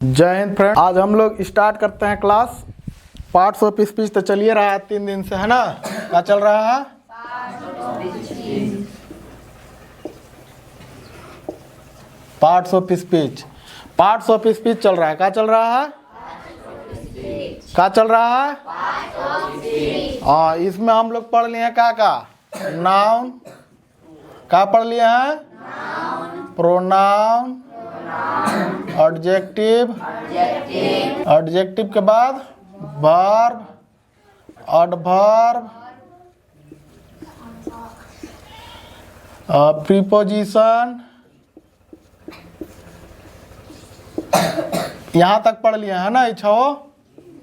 जय हिंद फ्रेंड। आज हम लोग स्टार्ट करते हैं क्लास पार्ट्स ऑफ स्पीच। तो चलिए रहा है 3 दिन से, है ना। क्या चल रहा है? Parts of speech. Parts of speech चल रहा है। क्या चल रहा है? क्या चल रहा है? हाँ, इसमें हम लोग पढ़ लिए हैं क्या नाउन। क्या पढ़ लिए हैं? प्रोनाउन, एडजेक्टिव, एडजेक्टिव के बाद वर्ब, एडवर्ब, प्रीपोजिशन, यहाँ तक पढ़ लिए है ना। इच्छो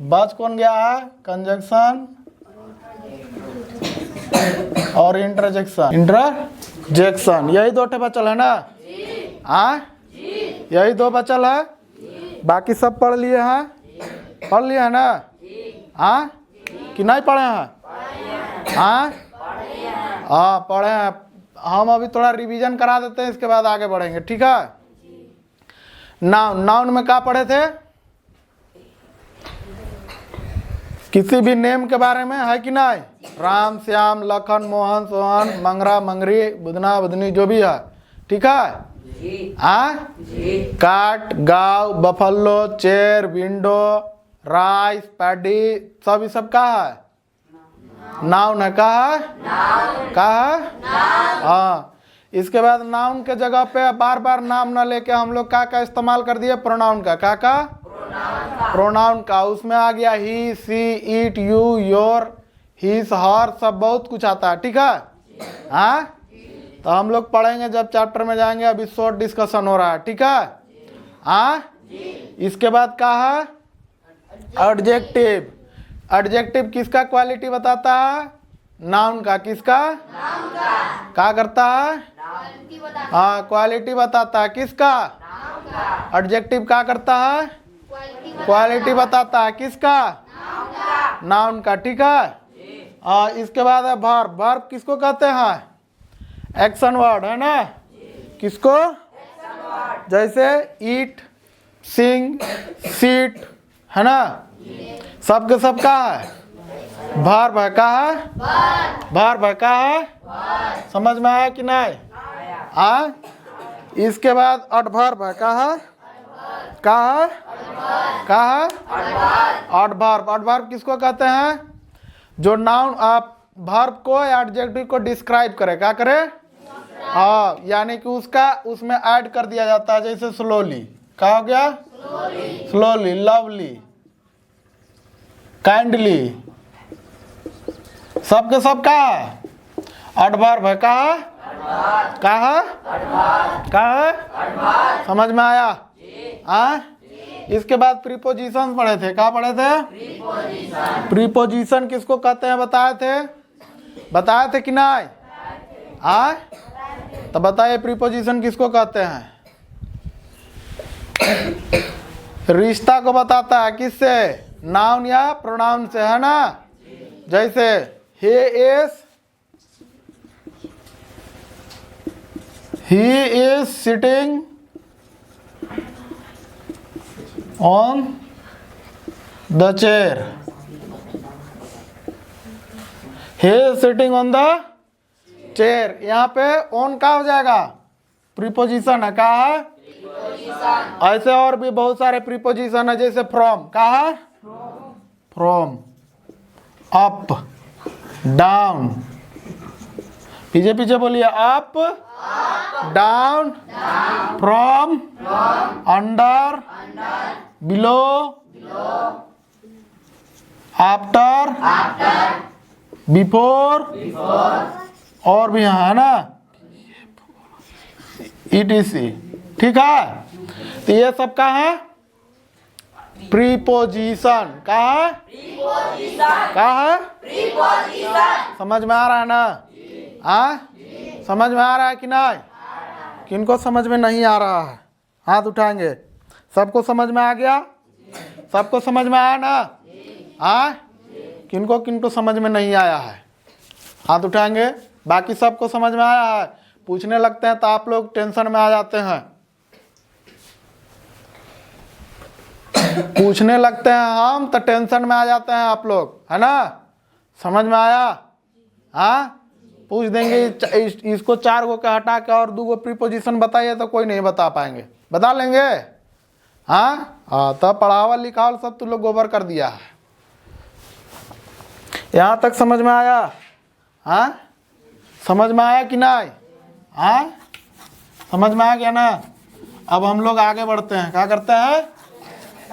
बच कौन गया है? कंजक्शन और इंटरजेक्शन। इंटरजेक्शन यही दो ठे बचल है ना। हाँ, यही दो बचल है, बाकी सब पढ़ लिए हैं। पढ़ लिए हैं ना? हाँ कि नहीं पढ़े हैं? हाँ हाँ पढ़े हैं। हम अभी थोड़ा रिवीजन करा देते हैं, इसके बाद आगे बढ़ेंगे, ठीक है। नाउन। नाउन में क्या पढ़े थे? किसी भी नेम के बारे में, है कि नहीं। राम, श्याम, लखन, मोहन, सोहन, मंगरा, मंगरी, बुधना, बुधनी, जो भी है, ठीक है। हाँ, cat, cow, buffalo, chair, window, rice, paddy, सब का है नाउन है। का है? का है? हाँ। इसके बाद नाउन के जगह पे बार बार नाम ना लेके हम लोग का इस्तेमाल कर दिए? प्रोनाउन का। का प्रोनाउन का। उसमें आ गया ही, सी, इट, यू, योर, हिज, हर, सब बहुत कुछ आता है, ठीक है। हाँ, तो हम लोग पढ़ेंगे जब चैप्टर में जाएंगे। अभी शॉर्ट डिस्कशन हो रहा है, ठीक है। हाँ, इसके बाद क्या है? एडजेक्टिव। एडजेक्टिव किसका क्वालिटी बताता है? नाउन का। किसका? क्या करता है? हाँ, क्वालिटी बताता है। किसका? एडजेक्टिव क्या करता है? क्वालिटी बताता है। किसका? नाउन का, ठीक है। इसके बाद है वर्ब। वर्ब किसको कहते हैं? एक्शन वर्ड, है ना। किसको? जैसे ईट, सिंग, सीट, है ना। सबके सब का है? वर्ब है। का है? वर्ब है। का है? समझ में आया कि नहीं? इसके बाद एडवर्ब है। का है? का है? का है? एडवर्ब। एडवर्ब किसको कहते हैं? जो नाउन आप वर्ब को या एडजेक्टिव को डिस्क्राइब करे। क्या करे? हाँ, यानी कि उसमें ऐड कर दिया जाता है। जैसे स्लोली। क्या हो गया? स्लोली, लवली, काइंडली, सबके सब का है? एडवर्ब है। का है? का है? का है? समझ में आया? इसके बाद प्रीपोजिशन पढ़े थे। क्या पढ़े थे? प्रीपोजिशन किसको कहते हैं बताए थे? बताए थे कि नहीं? तो बताइए प्रीपोजिशन किसको कहते हैं? रिश्ता को बताता है। किससे? नाउन या प्रोनाउन से, है ना। जैसे he is sitting on the chair. He is sitting on the chair. यहाँ पे on का हो जाएगा? प्रीपोजिशन है। का है? ऐसे और भी बहुत सारे प्रीपोजिशन है। जैसे फ्रॉम। का है? फ्रॉम, अप, डाउन, पीछे पीछे बोलिए। Up, down, from, under, below, after, before, और भी यहाँ है ना, ETC, ठीक है। तो ये सब का है? प्रीपोजिशन। का है? का है? समझ में आ रहा है ना? समझ में आ रहा है कि नहीं? किनको समझ में नहीं आ रहा है? हाथ उठाएंगे। सबको समझ में आ गया? सबको समझ में आया ना? किनको किनको समझ में नहीं आया है? हाथ उठाएंगे। बाकी सबको समझ में आया है? पूछने लगते हैं तो आप लोग टेंशन में आ जाते हैं। पूछने लगते हैं हम तो टेंशन में आ जाते हैं आप लोग, है ना। समझ में आया? हाँ, पूछ देंगे इसको 4 गो के हटा के और 2 गो प्रीपोजिशन बताइए तो कोई नहीं बता पाएंगे, बता लेंगे। हाँ तब पढ़ावा लिखावल सब तुम लोग गोबर कर दिया है। यहाँ तक समझ में आया? हाँ, समझ में आया कि नहीं? हाँ, समझ में आ गया ना। अब हम लोग आगे बढ़ते हैं। क्या करते हैं?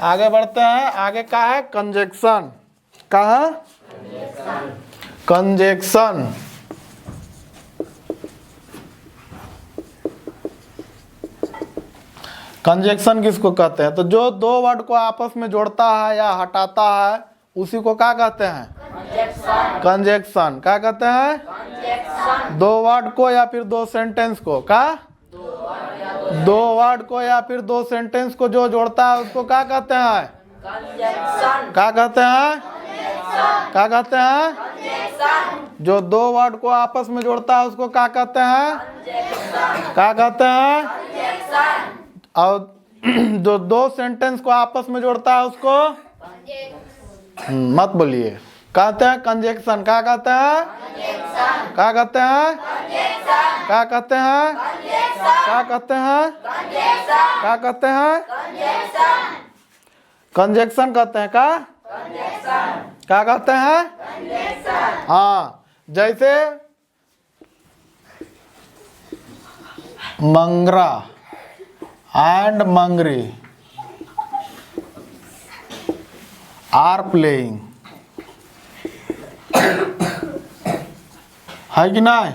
आगे बढ़ते हैं। आगे क्या है? कंजक्शन। क्या है? कंजक्शन। कंजक्शन किसको कहते हैं? तो जो 2 वर्ड को आपस में जोड़ता है या हटाता है उसी को क्या कहते हैं? कंजक्शन। क्या कहते हैं? 2 वर्ड को या फिर 2 सेंटेंस को। क्या? 2 वर्ड को या फिर 2 सेंटेंस को जो जोड़ता है उसको क्या कहते हैं? क्या कहते हैं? क्या कहते हैं? जो 2 वर्ड को आपस में जोड़ता है उसको क्या कहते हैं? क्या कहते हैं? और जो 2 सेंटेंस को आपस में जोड़ता है उसको मत बोलिए, कहते हैं कंजक्शन। क्या कहते हैं? क्या कहते हैं? क्या कहते हैं? क्या कहते हैं? क्या कहते हैं? कंजक्शन कहते हैं। क्या कहते हैं? हाँ, जैसे मंगरा and Mangri are playing, है कि नहीं?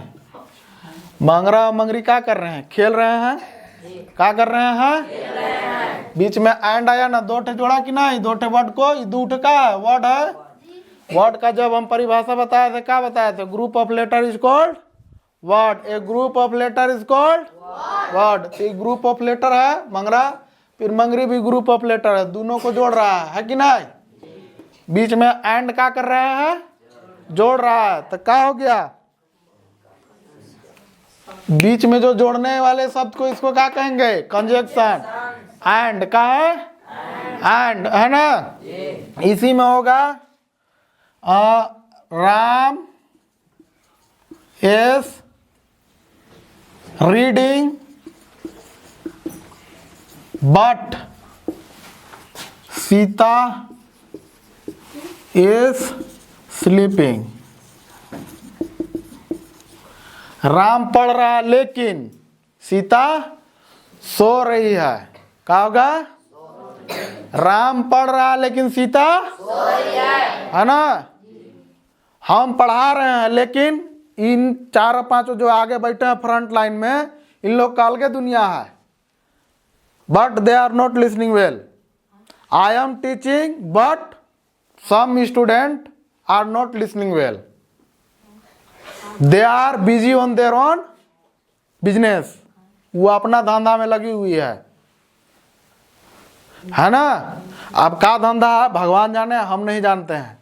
मंगरा और मंगरी क्या कर रहे हैं? खेल रहे हैं। क्या कर रहे हैं? बीच में एंड आया ना, 2 ठे जोड़ा कि नहीं? 2 ठे वर्ड को, 2 ठे का वर्ड है। वर्ड का जब हम परिभाषा बताए थे क्या बताए थे? Group of letter is called word. A group of letter is called word. तो ग्रुप ऑफ लेटर है मंगरा, फिर मंगरी भी ग्रुप ऑफ लेटर है, दोनों को जोड़ रहा है कि नहीं? बीच में एंड क्या कर रहे हैं? जोड़ रहा है। तो क्या हो गया? बीच में जो जोड़ने वाले शब्द को इसको क्या कहेंगे? कंजक्शन। एंड का है? एंड है ना। इसी में होगा Ram is reading but Sita is sleeping. Ram पढ़ रहा है लेकिन सीता सो रही है। क्या होगा? राम पढ़ रहा है लेकिन सीता सो रही है ना। हम पढ़ा रहे हैं लेकिन इन 4-5 जो आगे बैठे हैं फ्रंट लाइन में, इन लोग का अलग दुनिया है। But they are not listening well. I am teaching but some student are not listening well. They are busy on their own business. वो अपना धंधा में लगी हुई है ना। अब क्या धंधा है भगवान जाने, हम नहीं जानते हैं।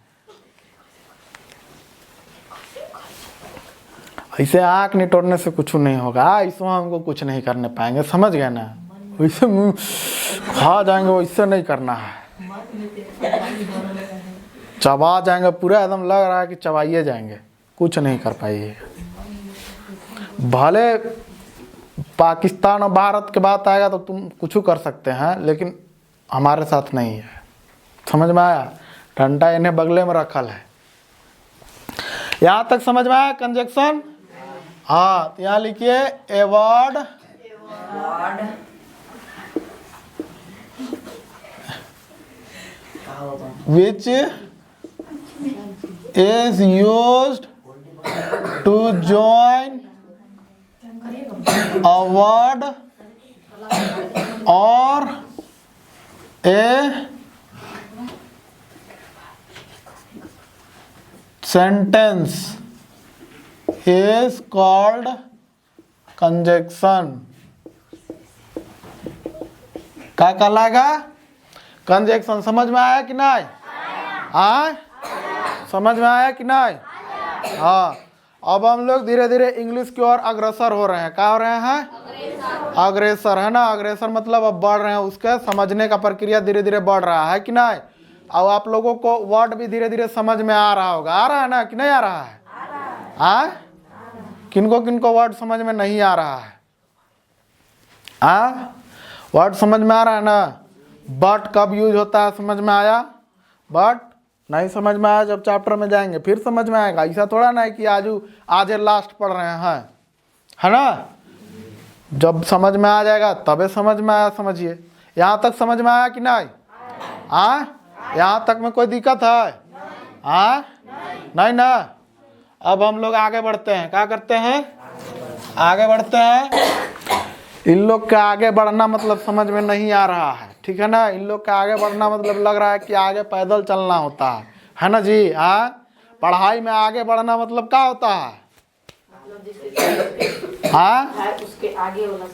ऐसे आँख निटोड़ने से कुछ नहीं होगा। ऐसे हमको कुछ नहीं करने पाएंगे, समझ गए ना। वैसे मुँह खा जाएंगे, वैसे नहीं करना है। चबा जाएंगे पूरा, एकदम लग रहा है कि चबाइए जाएंगे, कुछ नहीं कर पाइए। भले पाकिस्तान और भारत के बात आएगा तो तुम कुछ कर सकते हैं, लेकिन हमारे साथ नहीं है। समझ में आया? डंडा इन्हें बगले में रखल है। यहाँ तक समझ में आया कंजक्शन? हाँ, यहाँ लिखिए a word which is used to join a word or a sentence is called conjunction। क्या कहलाएगा? कंजक्शन। समझ में आया कि नहीं? हाँ, समझ में आया कि नहीं? हाँ, अब हम लोग धीरे धीरे इंग्लिश की ओर अग्रसर हो रहे हैं। क्या हो रहे हैं? अग्रेसर, है ना। अग्रेसर मतलब अब बढ़ रहे हैं, उसके समझने का प्रक्रिया धीरे धीरे बढ़ रहा है कि नहीं। अब आप लोगों को वर्ड भी धीरे धीरे समझ में आ रहा होगा, आ रहा है ना कि नहीं आ रहा है? किनको किनको वर्ड समझ में नहीं आ रहा है? वर्ड समझ में आ रहा है ना। बट कब यूज होता है समझ में आया? बट नहीं समझ में आया, जब चैप्टर में जाएंगे फिर समझ में आएगा। ऐसा थोड़ा ना है कि आज लास्ट पढ़ रहे हैं, है ना। जब समझ में आ जाएगा तबे समझ में आया, समझिए। यहाँ तक समझ में आया कि नहीं? यहाँ तक में कोई दिक्कत है? नहीं ना। अब हम लोग आगे बढ़ते हैं। क्या करते हैं? आगे बढ़ते हैं। इन लोग का आगे बढ़ना मतलब समझ में नहीं आ रहा है, ठीक है ना। इन लोग का आगे बढ़ना मतलब लग रहा है कि आगे पैदल चलना होता है ना जी। पढ़ाई में आगे बढ़ना मतलब क्या होता है? उसके आगे होना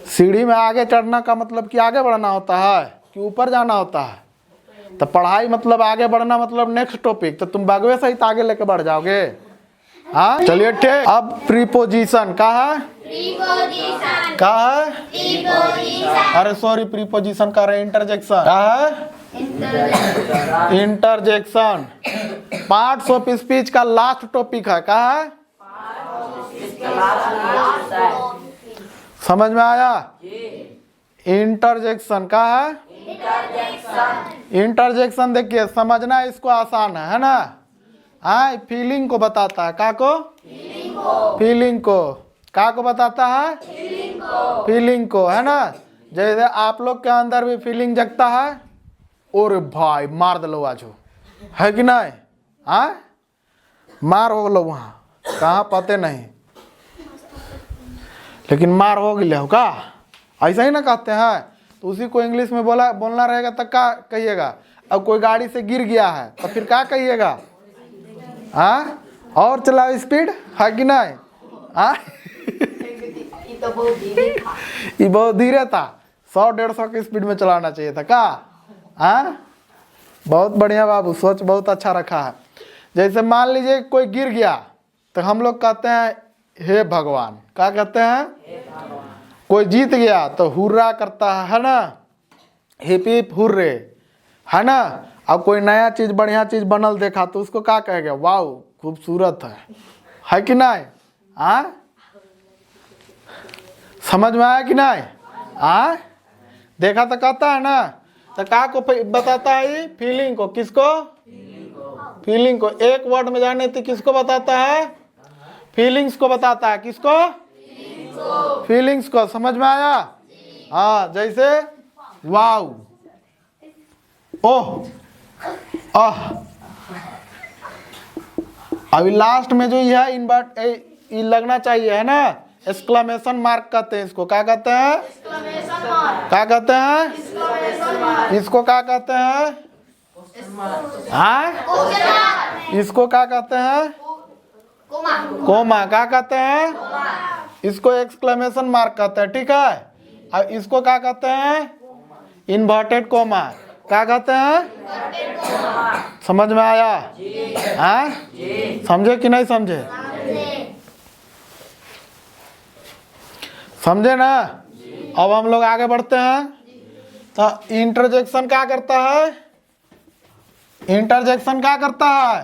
सीढ़ी में आगे चढ़ना का मतलब कि आगे बढ़ना होता है कि ऊपर जाना होता है। तो पढ़ाई मतलब आगे बढ़ना मतलब नेक्स्ट टॉपिक, तो तुम बागवे सहित आगे लेके बढ़ जाओगे। चलिए ठीक। अब प्रीपोजिशन का है, क्या है? अरे सॉरी, प्रीपोजिशन का है इंटरजेक्शन। क्या है? इंटरजेक्शन पार्ट्स ऑफ स्पीच का लास्ट टॉपिक है। क्या है? समझ में आया? इंटरजेक्शन का है। इंटरजेक्शन देखिए, समझना इसको आसान है ना। फीलिंग को बताता है। क्या को? फीलिंग को। क्या को बताता है? फीलिंग को, है ना। जैसे आप लोग के अंदर भी फीलिंग जगता है, और भाई मार दलो आज, है कि नहीं? मार हो लो वहाँ, कहाँ पते नहीं, लेकिन मार हो गया होगा। ऐसा ही ना कहते हैं। तो उसी को इंग्लिश में बोलना रहेगा तो क्या कहिएगा? अब कोई गाड़ी से गिर गया है तो फिर क्या कहिएगा? और चलाओ स्पीड, है कि नहीं? ये बहुत धीरे था, 100-150 की स्पीड में चलाना चाहिए था। क्या? बहुत बढ़िया बाबू, सोच बहुत अच्छा रखा है। जैसे मान लीजिए कोई गिर गया तो हम लोग कहते हैं हे भगवान। क्या कहते हैं? कोई जीत गया तो हुर्रा करता है ना, हिप हिप हुर्रे, है ना। अब कोई नया चीज, बढ़िया चीज बनल देखा तो उसको क्या कहेगा? वाह खूबसूरत है कि नहीं? समझ में आया कि नहीं? देखा तो कहता है ना। तो क्या को बताता है? फीलिंग को। किसको? फीलिंग को। एक वर्ड में जाने तो किसको बताता है? फीलिंग्स को बताता है। किसको? फीलिंग्स को। समझ में आया? जैसे वाव, ओह, अभी लास्ट में जो ये है ये लगना चाहिए, है ना। एक्सक्लेमेशन मार्क कहते हैं इसको। क्या कहते हैं? क्या कहते हैं? इसको क्या कहते हैं? इसको क्या कहते हैं? कोमा। क्या कहते हैं? इसको एक्सक्लेमेशन मार्क कहते हैं, ठीक है। और इसको क्या कहते हैं? Inverted coma. क्या कहते हैं? समझ में आया? समझे कि नहीं समझे? समझे ना। अब हम लोग आगे बढ़ते हैं। तो इंटरजेक्शन क्या करता है? इंटरजेक्शन क्या करता है?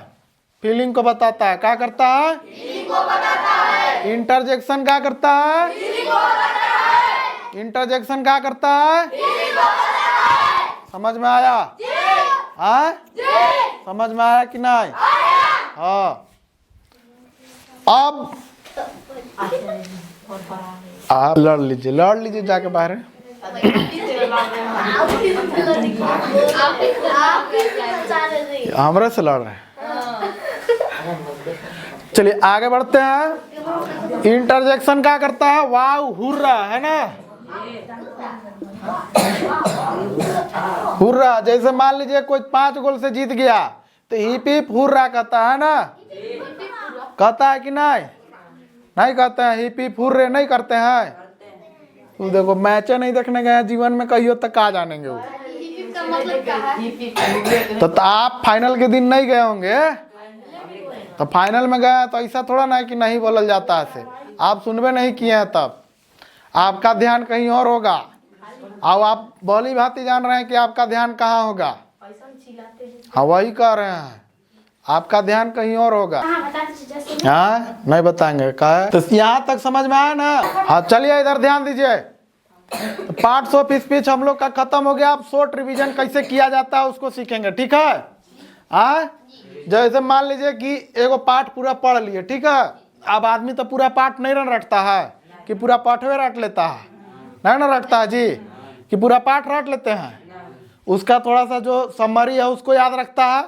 फीलिंग को बताता है। क्या करता है? फीलिंग को बताता है। इंटरजेक्शन क्या करता है? फीलिंग को बताता है। इंटरजेक्शन क्या करता है? फीलिंग को बताता है। समझ में आया? समझ में आया कि नहीं? हाँ। अब आप लड़ लीजिए जाके बाहर। हमरे से लड़ रहे हैं। चलिए आगे बढ़ते हैं। इंटरजेक्शन क्या करता है? वाव हुर्रा, है ना। हुर्रा। जैसे मान लीजिए कोई 5 गोल से जीत गया तो हिप हिप हुर्रा कहता है ना। कहता है कि नहीं? नहीं कहते हैं? हिप हिप हुर्रे नहीं करते हैं? तो देखो मैच नहीं देखने गए जीवन में, कहियो तक आ जानेंगे वो। तो आप फाइनल के दिन नहीं गए होंगे। तो फाइनल में गए तो ऐसा थोड़ा ना है कि नहीं बोलल जाता है। आप सुनबे नहीं किए हैं तब। आपका ध्यान कहीं और होगा। अब आप भली भांति जान रहे हैं कि आपका ध्यान कहाँ होगा। हाँ वही कह रहे हैं, आपका ध्यान कहीं और होगा। हाँ नहीं बताएंगे क्या है। तो यहाँ तक समझ में आया ना। हाँ चलिए इधर ध्यान दीजिए। तो पार्ट्स ऑफ स्पीच हम लोग का खत्म हो गया। अब शॉर्ट रिवीजन कैसे किया जाता है उसको सीखेंगे, ठीक है। हाँ जैसे मान लीजिए कि एगो पाठ पूरा पढ़ लिए, ठीक है। अब आदमी तो पूरा पाठ नहीं ना रटता है कि पूरा पाठवे रट लेता है, नहीं ना रटता है जी, कि पूरा पाठ रट लेते हैं। उसका थोड़ा सा जो समरी है उसको याद रखता है।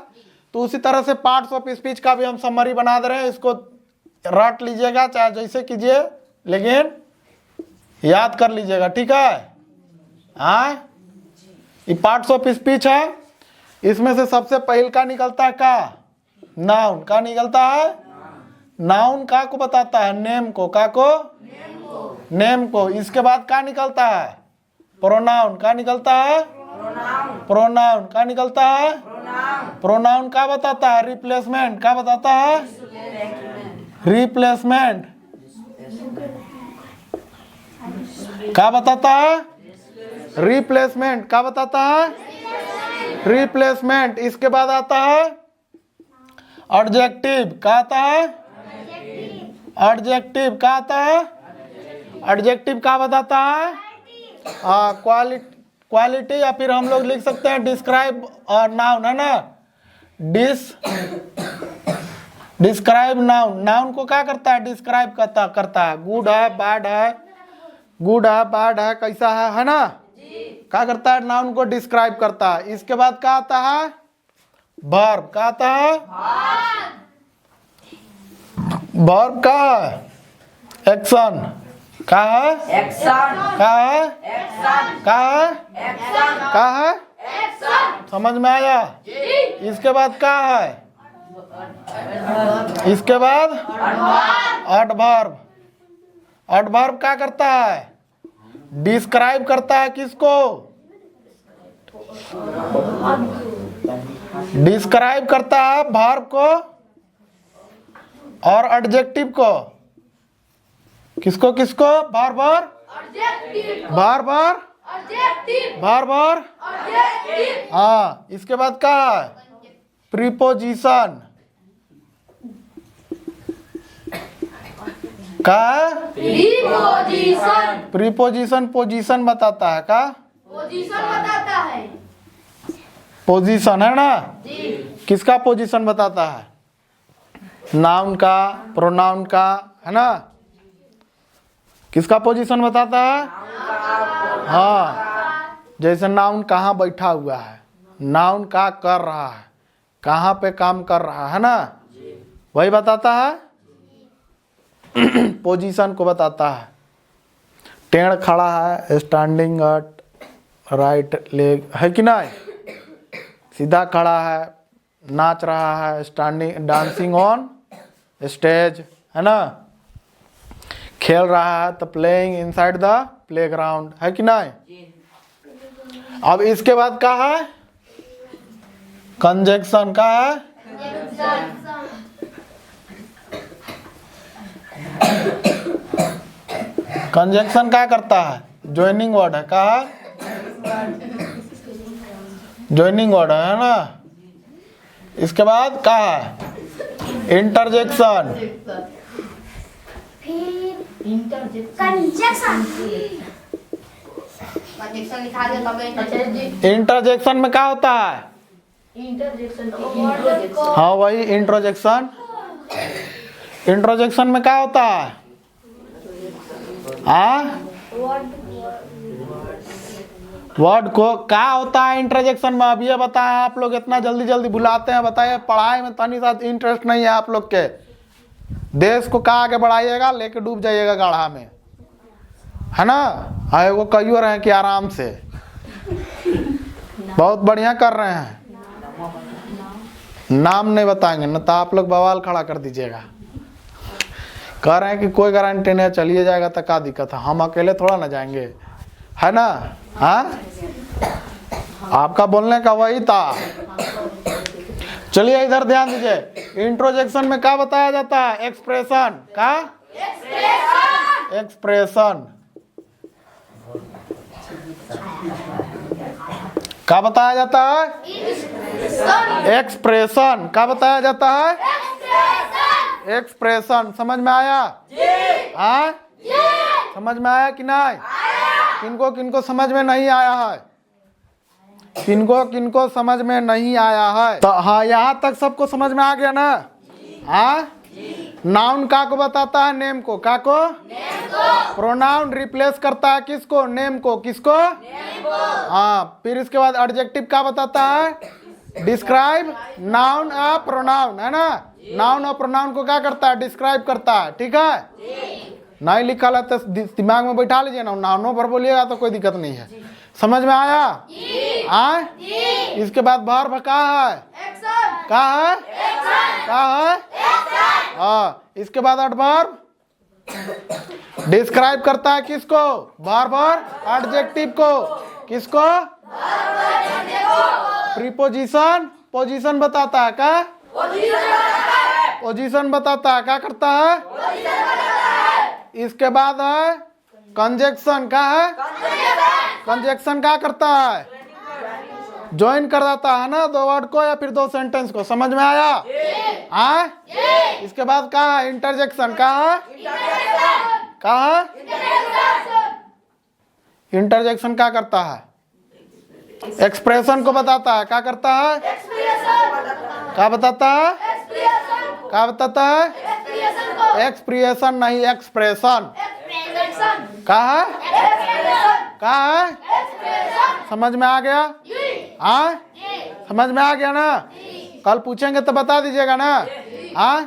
तो उसी तरह से पार्ट्स ऑफ स्पीच का भी हम समरी बना दे रहे हैं। इसको रट लीजिएगा चाहे जैसे कीजिए, लेकिन याद कर लीजिएगा, ठीक है। हाँ ये पार्ट्स ऑफ स्पीच है। इसमें से सबसे पहले का निकलता है का नाउन। का निकलता है नाउन। का को बताता है नेम को। का को नेम को। इसके बाद का निकलता है प्रोनाउन। का निकलता है प्रोनाउन। का निकलता है प्रोनाउन। का बताता है रिप्लेसमेंट। का बताता है रिप्लेसमेंट। का बताता है रिप्लेसमेंट। का बताता है रिप्लेसमेंट। इसके बाद आता है एडजेक्टिव। का आता है एडजेक्टिव। का आता है एडजेक्टिव। का बताता है क्वालिटी या फिर हम लोग लिख सकते हैं डिस्क्राइब और नाउन, है ना। Describe noun. नाउन को क्या करता है डिस्क्राइब करता है। गुड है बैड है, गुड है बैड है, कैसा है ना। क्या करता है नाउन को डिस्क्राइब करता है। इसके बाद क्या आता है वर्ब। क्या आता है वर्ब। का है एक्शन। का है एक्शन। का है एक्शन। का है एक्शन। का है एक्शन। समझ में आया। इसके बाद क्या है इसके बाद एडवर्ब। एडवर्ब क्या करता है डिस्क्राइब करता है। किसको डिस्क्राइब करता है वर्ब को और एडजेक्टिव को। किसको किसको बार बार बार बार बार बार। हाँ इसके बाद क्या है प्रीपोजिशन। का प्रीपोजिशन पोजीशन बताता है। का पोजीशन बताता है। पोजीशन है ना। किसका पोजीशन बताता है नाउन का प्रोनाउन का, है ना। किसका पोजीशन बताता है हाँ जैसे नाउन कहाँ बैठा हुआ है, नाउन का कर रहा है, कहाँ पे काम कर रहा है ना, वही बताता है पोजीशन को बताता है। टेढ़ खड़ा है स्टैंडिंग एट राइट लेग, है कि नहीं। सीधा खड़ा है नाच रहा है स्टैंडिंग डांसिंग ऑन स्टेज, है ना। खेल रहा है तो प्लेइंग इनसाइड द प्लेग्राउंड, है कि नहीं। अब इसके बाद क्या है कंजक्शन। का है कंजक्शन क्या करता है ज्वाइनिंग वर्ड है। का ज्वाइनिंग वर्ड है ना। इसके बाद क्या है इंटरजेक्शन। इंटरजेक्शन में क्या होता है हाँ वही इंट्रोजेक्शन। इंट्रोजेक्शन में क्या होता है वर्ड को क्या होता है इंटरजेक्शन में। अब ये बताएं आप लोग इतना जल्दी जल्दी भुलाते हैं, बताइए पढ़ाई में तनी सा इंटरेस्ट नहीं है आप लोग के। देश को कहाँ आगे बढ़ाइएगा लेके डूब जाइएगा गाढ़ा में, है ना। हाँ वो कहियो रहे कि आराम से बहुत बढ़िया कर रहे हैं। नाम नहीं बताएंगे न तो आप लोग बवाल खड़ा कर दीजिएगा। कह रहे हैं कि कोई गारंटी नहीं, चलिए जाएगा तो क्या दिक्कत है, हम अकेले थोड़ा ना जाएंगे, है ना। हाँ आपका बोलने का वही था। चलिए इधर ध्यान दीजिए। इंट्रोजेक्शन में क्या बताया जाता है एक्सप्रेशन। का एक्सप्रेशन। क्या बताया जाता है? एक्सप्रेशन। क्या बताया जाता है? एक्सप्रेशन। समझ में आया? हाँ, समझ में आया कि नहीं? किनको किनको समझ में नहीं आया है? किनको किनको समझ में नहीं आया है? तो हाँ, यहाँ तक सबको समझ में आ गया ना? हाँ, नाउन का को बताता है नेम को, का को? प्रोनाउन रिप्लेस करता है किसको? नेम को। किसको? हाँ, फिर इसके बाद एडजेक्टिव का बताता है? डिस्क्राइब नाउन और प्रोनाउन, है ना? नाउन और प्रोनाउन को क्या करता है? डिस्क्राइब करता है। ठीक है, नहीं लिखा है तो दिमाग में बैठा लीजिए ना, नाउनों पर बोलिएगा तो कोई दिक्कत नहीं है। समझ में आया? हाँ, इसके बाद वर्ब का है? का है? का है? हाँ, इसके बाद एडवर्ब डिस्क्राइब करता है किसको? वर्ब और एडजेक्टिव को। किसको? प्रीपोजिशन पोजीशन बताता है। क्या? पोजीशन बताता है। क्या करता है? इसके बाद है कंजक्शन। क्या है? कंजक्शन क्या करता है? ज्वाइन कर देता है ना, दो वर्ड को या फिर दो सेंटेंस को। समझ में आया? हाँ, इसके बाद क्या है? इंटरजेक्शन। क्या है? क्या है? इंटरजेक्शन क्या करता है? एक्सप्रेशन को बताता है। क्या करता है? क्या बताता है? क्या बताता है? एक्सप्रेशन नहीं, एक्सप्रेशन। क्या है? क्या है? समझ में आ गया? हाँ, समझ में आ गया ना? कल पूछेंगे तो बता दीजिएगा ना? हाँ।